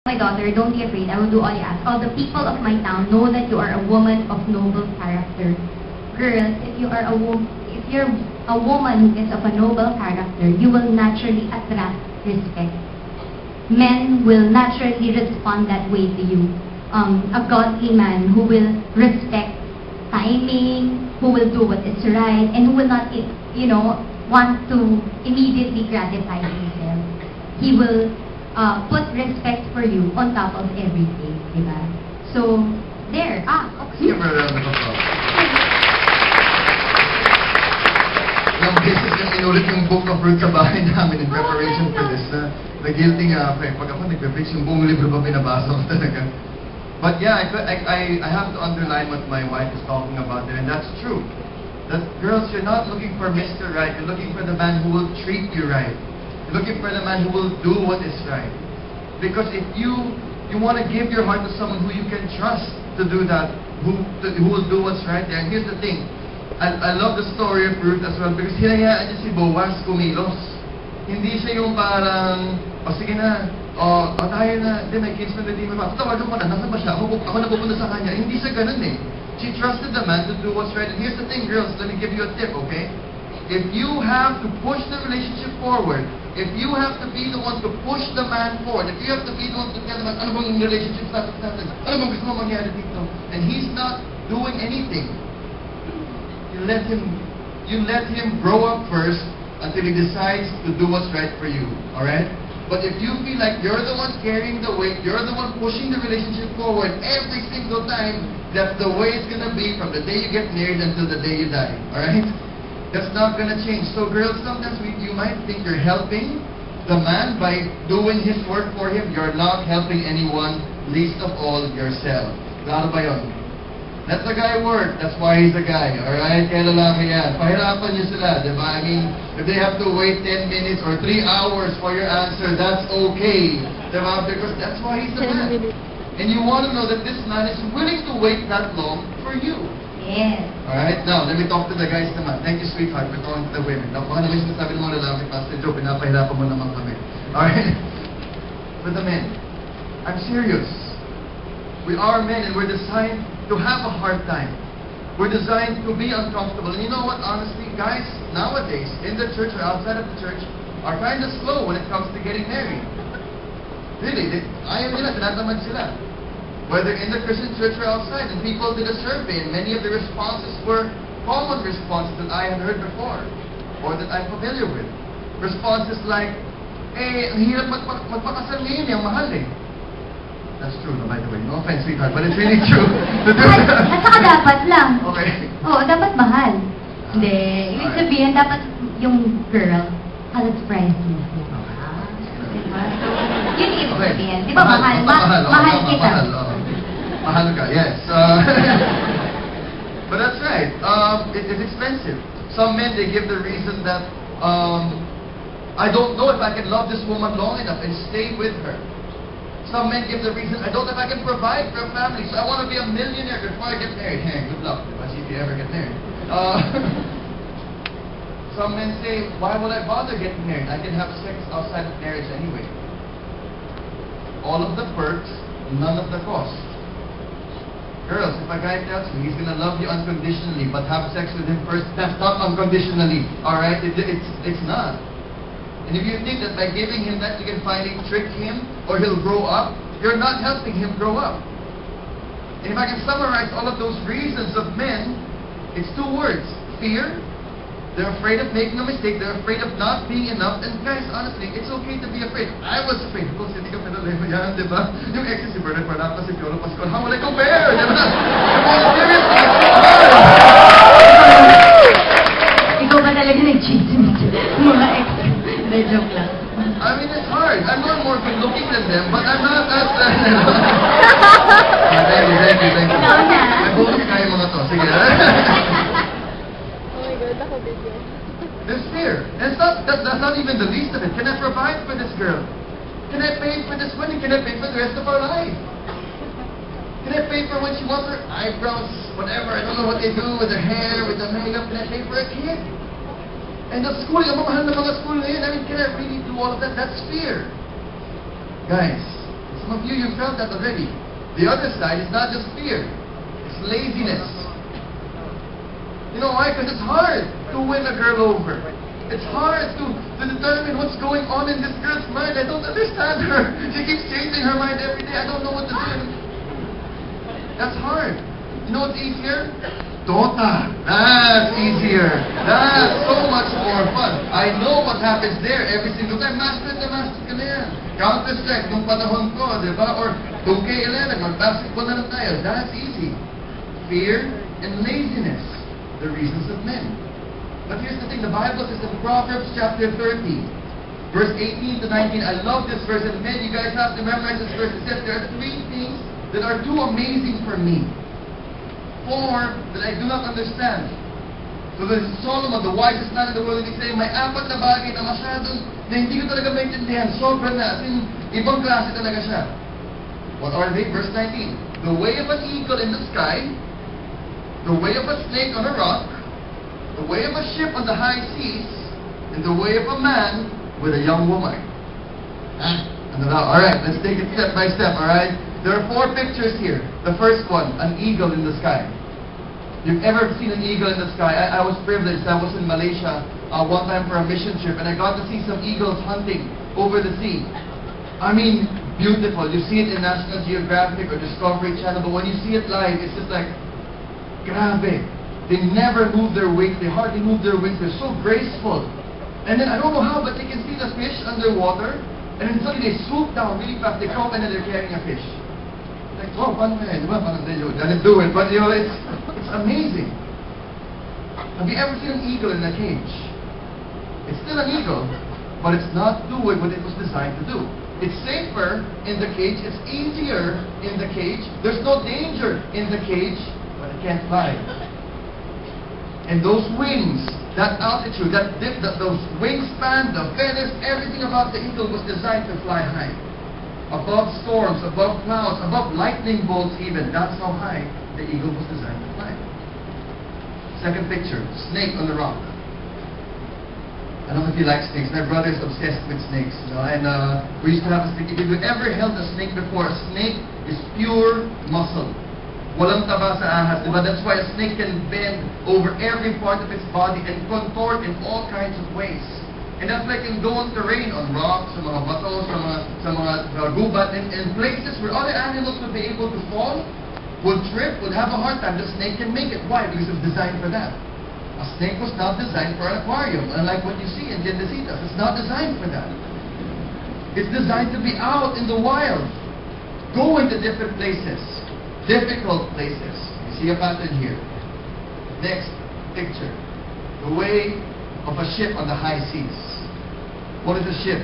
My daughter, don't be afraid. I will do all you ask. All the people of my town know that you are a woman of noble character. Girls, if you're a woman who is of a noble character, you will naturally attract respect. Men will naturally respond that way to you. A godly man who will respect timing, who will do what is right, and who will not, want to immediately gratify himself. He will put respect for you on top of everything, diba? So, there. Give her a round of applause. Ilang beses yung inulit yung book of fruit sa bahay namin in preparation for this. Nag-guilty nga ako eh. Pag ako nag-preach, yung buong libro pa binabasa ko talaga. But yeah, I have to underline what my wife is talking about there, and that's true. That girls, you're not looking for Mr. Right, you're looking for the man who will treat you right. You're looking for the man who will do what is right. Because if you want to give your heart to someone who you can trust to do that, who will do what's right there. And here's the thing, I love the story of Ruth as well because hinayaan niya si Boaz kumilos. Hindi siya yung parang, sige na, tayo na, may kinsman na di mo pa. Tawagan mo na, nasa ba siya? Ako na pupunta sa kanya. Hindi siya ganun eh. She trusted the man to do what's right. And here's the thing, girls, let me give you a tip, okay? If you have to push the relationship forward, if you have to be the one to push the man forward, if you have to be the one to tell the man, ano bang relationship status natin? Ano bang gusto mo mangyari dito? And he's not doing anything. You let him grow up first until he decides to do what's right for you. Alright? But if you feel like you're the one carrying the weight, you're the one pushing the relationship forward every single time, that's the way it's gonna be from the day you get married until the day you die. Alright? That's not gonna change. So girls, sometimes you might think you're helping the man by doing his work for him. You're not helping anyone, least of all yourself. Klaro ba yun? Let the guy work. That's why he's a guy. Alright? Kaya lalaki yan. Pahirapan niyo sila. Diba? I mean, if they have to wait 10 minutes or 3 hours for your answer, that's okay. Diba? Because that's why he's a man. And you want to know that this man is willing to wait that long for you. Yes. Alright? Now, let me talk to the guys naman. Thank you, sweetheart, for talking to the women. Now, baka naman sinasabi ng mga lalaki, Pastor Joe, pinapahirapan mo naman kami. Alright? For the men, I'm serious. We are men and we're designed to have a hard time. We're designed to be uncomfortable. And you know what, honestly, guys, nowadays, in the church or outside of the church, are kind of slow when it comes to getting married. Really, ayaw nila, tinatamad sila. Whether in the Christian church or outside, and people did a survey, and many of the responses were common responses that I had heard before, or that I'm familiar with. Responses like, ang hirap magpakasal ngayon, yung mahal eh. That's true, by the way. No offense, sweetheart, but it's really true. At saka dapat lang. Okay. Oo, dapat mahal. Hindi. Ibig sabihin, dapat yung girl has priceless. Diba? Yun yung ibig sabihin. Di ba mahal? Mahal kita. Mahal ka, yes. But that's right. It's expensive. Some men, they give the reason that I don't know if I can love this woman long enough and stay with her. Some men give the reason, I don't know if I can provide for a family, so I want to be a millionaire before I get married. Hey, good luck, if you ever get married. Some men say, why would I bother getting married? I can have sex outside of marriage anyway. All of the perks, none of the cost. Girls, if a guy tells you he's gonna love you unconditionally, but have sex with him first, that's not unconditionally. Alright? It's not. And if you think that by giving him that you can finally trick him or he'll grow up, you're not helping him grow up. And if I can summarize all of those reasons of men, it's 2 words. Fear. They're afraid of making a mistake. They're afraid of not being enough. And guys, honestly, it's okay to be afraid. I was afraid. Kung hindi ka pinalemo yan, di ba? Yung ex si Bernard Parnapas, si Piolo Pascual, how will I compare? Di ba? Seriously, it's hard. Ikaw ba talaga nag-cheat mga ex? Joke lang. I mean, it's hard. I'm not more good looking than them, but I'm not as... Thank you. Ikaw na. May bonus kayo mga to. Sige. Oh my God, ako video. There's fear. And that's not even the least of it. Can I provide for this girl? Can I pay for this wedding? Can I pay for the rest of our life? Can I pay for when she wants her eyebrows, whatever, I don't know what they do with their hair, with their makeup. Can I pay for a kid? And the schooling, ang mamahal na mga school ngayon, I mean, can I really do all of that? That's fear. Guys, Some of you felt that already. The other side is not just fear. It's laziness. You know why? Because it's hard to win a girl over. It's hard to determine what's going on in this girl's mind. I don't understand her. She keeps changing her mind every day. I don't know what to do. That's hard. You know what's easier? Dota. That's easier. That's so much more fun. I know what happens there every single time. Master ka na yan. Counter-Strike, nung panahon ko, di ba? Or 2K11, mag-basketball na lang tayo. That's easy. Fear and laziness. The reasons of men. But here's the thing, the Bible says in Proverbs chapter 30, verse 18 to 19, I love this verse, and men, you guys have to memorize this verse. It says, there are 3 things that are too amazing for me. 4 that I do not understand. So there's Solomon, the wisest man in the world, and he's saying, may 4 na bagay na masyadong, na hindi ko talaga maintindihan, sobrang na, as in, ibang klase talaga siya. What are they? Verse 19, the way of an eagle in the sky, the way of a snake on a rock, the way of a ship on the high seas, and the way of a man with a young woman. Alright, let's take it step by step, alright? There are 4 pictures here. The first one, an eagle in the sky. You've ever seen an eagle in the sky? I was privileged. I was in Malaysia one time for a mission trip, and I got to see some eagles hunting over the sea. I mean, beautiful. You see it in National Geographic or Discovery Channel, but when you see it live, it's just like, grabe. They never move their wings. They hardly move their wings. They're so graceful. And then, I don't know how, but they can see the fish underwater, and then suddenly they swoop down really fast. They come up and then they're carrying a fish. Like, oh, paano kaya? Di ba? Parang they didn't do it. But, you know, it's amazing. Have you ever seen an eagle in a cage? It's still an eagle, but it's not doing what it was designed to do. It's safer in the cage. It's easier in the cage. There's no danger in the cage, but it can't fly. And those wings, that altitude, those wingspan, the feathers, everything about the eagle was designed to fly high. Above storms, above clouds, above lightning bolts even. That's how high the eagle was designed to fly. Second picture, snake on the rock. I don't know if you like snakes. My brother's obsessed with snakes. You know, and we used to have a snake. If you've ever held a snake before, a snake is pure muscle. Walang taba sa ahas, diba? That's why a snake can bend over every part of its body and contort in all kinds of ways. And that's like in going terrain on rocks, sa mga bato, sa mga gubat, and places where other animals would be able to fall, would trip, would have a hard time. The snake can make it. Why? Because it was designed for that. A snake was not designed for an aquarium, unlike what you see in Gentecitas. It's not designed for that. It's designed to be out in the wild, going to different places, difficult places. You see a pattern here. Next picture. The way of a ship on the high seas. What is a ship?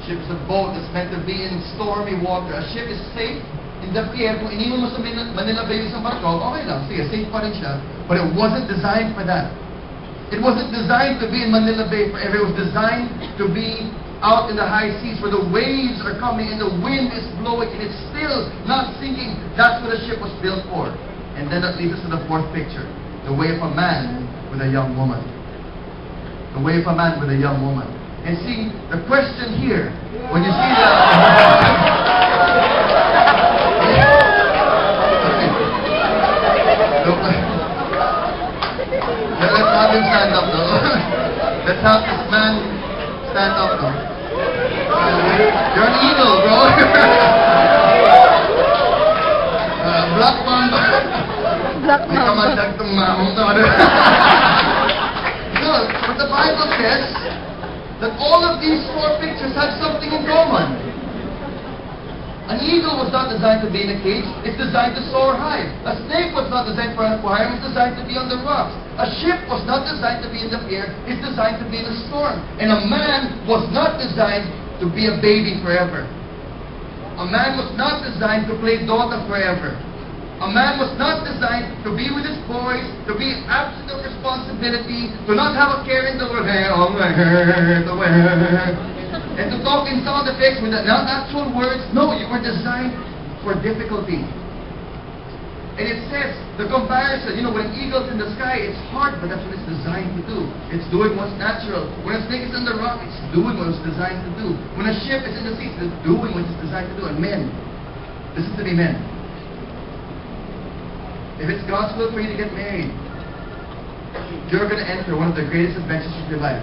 Ship is a boat that's meant to be in stormy water. A ship is safe in the pier. Kung iniwan mo sa Manila Bay isang barko, okay lang. Sige, safe pa rin siya. But it wasn't designed for that. It wasn't designed to be in Manila Bay forever. It was designed to be out in the high seas where the waves are coming and the wind is blowing and it's still not sinking. That's what a ship was built for. And then that leads us to the 4th picture. The way of a man with a young woman. The way of a man with a young woman. And see, the question here, when you see that... Let's have him stand up, though. Let's have this man stand up, though. You're an eagle, bro. Black Mamba. Black May Mamba. kamandag tong mamong to. No, but the Bible says that all of these 4 pictures have something in common. An eagle was not designed to be in a cage. It's designed to soar high. A snake was not designed for an aquarium. It's designed to be on the rocks. A ship was not designed to be in the pier. It's designed to be in a storm. And a man was not designed to be a baby forever. A man was not designed to play Dota forever. A man was not designed to be with his boys, to be absent of responsibility, to not have a care in the world, and to talk in sound effects with not actual words. No, you were designed for difficulty. And it says, the comparison, when an eagle's in the sky, it's hard, but that's what it's designed to do. It's doing what's natural. When a snake is on the rock, it's doing what it's designed to do. When a ship is in the sea, it's doing what it's designed to do. And men, Listen to me, men. If it's God's will for you to get married, you're going to enter one of the greatest adventures of your life.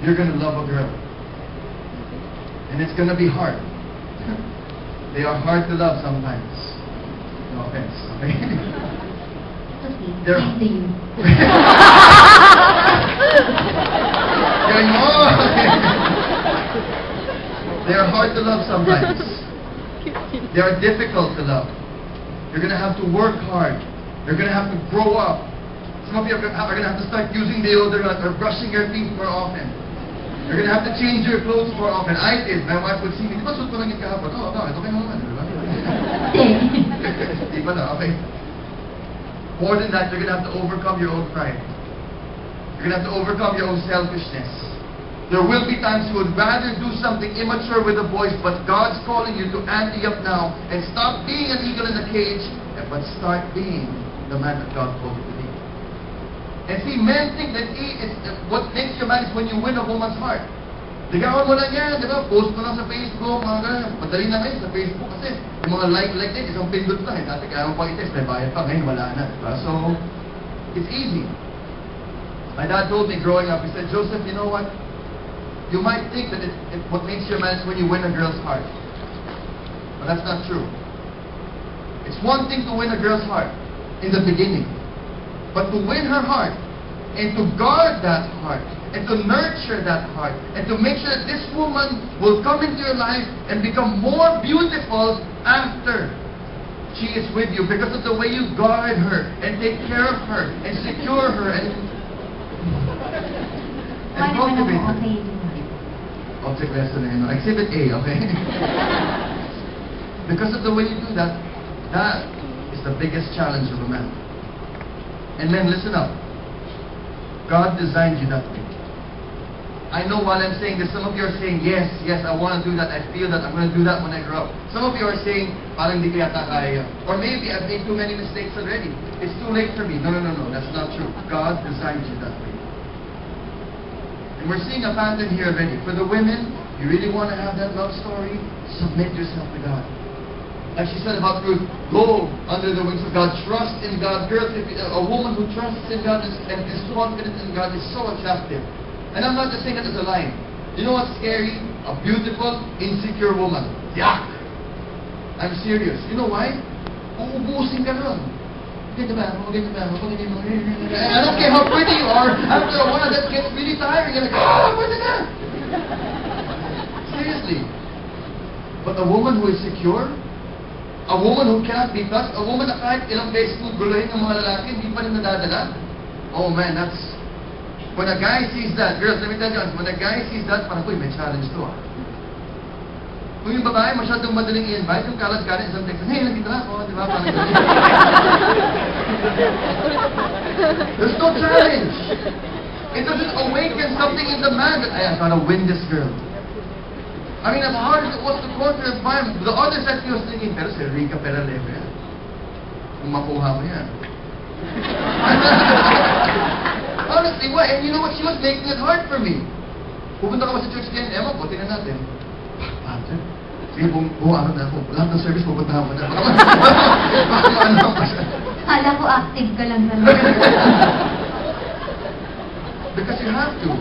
You're going to love a girl. And it's going to be hard. They are hard to love sometimes. No offense, okay? Okay, They're- same to you. They are hard to love sometimes. They are difficult to love. You're going to have to work hard. You're going to have to grow up. Some of you are going to have to start using deodorant or brushing your teeth more often. You're going to have to change your clothes more often. I did. My wife would see me, di ba suot ko lang yung kahapon? Oo, bakit? Okay naman, di ba? Di ba na? Okay. More than that, you're going to have to overcome your own pride. You're going to have to overcome your own selfishness. There will be times you would rather do something immature with the boys, but God's calling you to ante up now and stop being an eagle in a cage, but start being the man that God called you to be. And see, men think that what makes you a man is when you win a woman's heart. Ligawan mo lang yan, di ba? Post mo lang sa Facebook, mga ganun. Madali na ngayon sa Facebook kasi yung mga like din, isang pindot lang. Dati kaya mo pa i-test, may bayad pa, ngayon wala na. Diba? So, it's easy. My dad told me growing up, he said, Joseph, you know what? You might think that what makes you a man is when you win a girl's heart. But that's not true. It's one thing to win a girl's heart in the beginning. But to win her heart, and to guard that heart, and to nurture that heart, and to make sure that this woman will come into your life and become more beautiful after she is with you because of the way you guard her, and take care of her, and secure her, and Paano naman ako cultivate her. okay? Object lesson na yun. Exhibit A, okay? Because of the way you do that, that is the biggest challenge of a man. And men, listen up. God designed you that way. I know while I'm saying this, some of you are saying, yes, I want to do that. I feel that I'm going to do that when I grow up. Some of you are saying, parang di ko yata kaya. Or maybe I've made too many mistakes already. It's too late for me. No, that's not true. God designed you that way. And we're seeing a pattern here already. For the women, you really want to have that love story, submit yourself to God. Like she said about Ruth, go under the wings of God, trust in God. Girls, a woman who trusts in God and is confident in God is so attractive. And I'm not just saying that as a line. You know what's scary? A beautiful, insecure woman. Yuck! I'm serious. You know why? Uubusin ka nun. I don't care how pretty you are. After a while, that gets really tiring. You're like, pwede na! Seriously. But a woman who is secure, a woman who cannot be touched, a woman na kahit ilang beses mo guluhin ng mga lalaki, hindi pa rin nadadala. Oh man, that's... When a guy sees that, girls, let me tell you, when a guy sees that, parang, uy, may challenge to ah. Kung yung babae masyadong madaling i-invite, yung kalat-kalat isang text, hey, nandito na ako, di ba? Parang ganyan. There's no challenge. It doesn't awaken something in the man that, I gotta win this girl. I mean, as hard as it was to conquer his mind, the other side he was thinking, pero si Rica Peraleve yan. Kung makuha mo yan. Honestly, why? And you know what? She was making it hard for me. Pupunta ka ba sa church again? Emma, buti na natin. Pastor, sige, buong araw na ako. Lahat ng service pupuntahan mo na. Baka maano pa siya. Kala ko active ka lang talaga. Because you have to.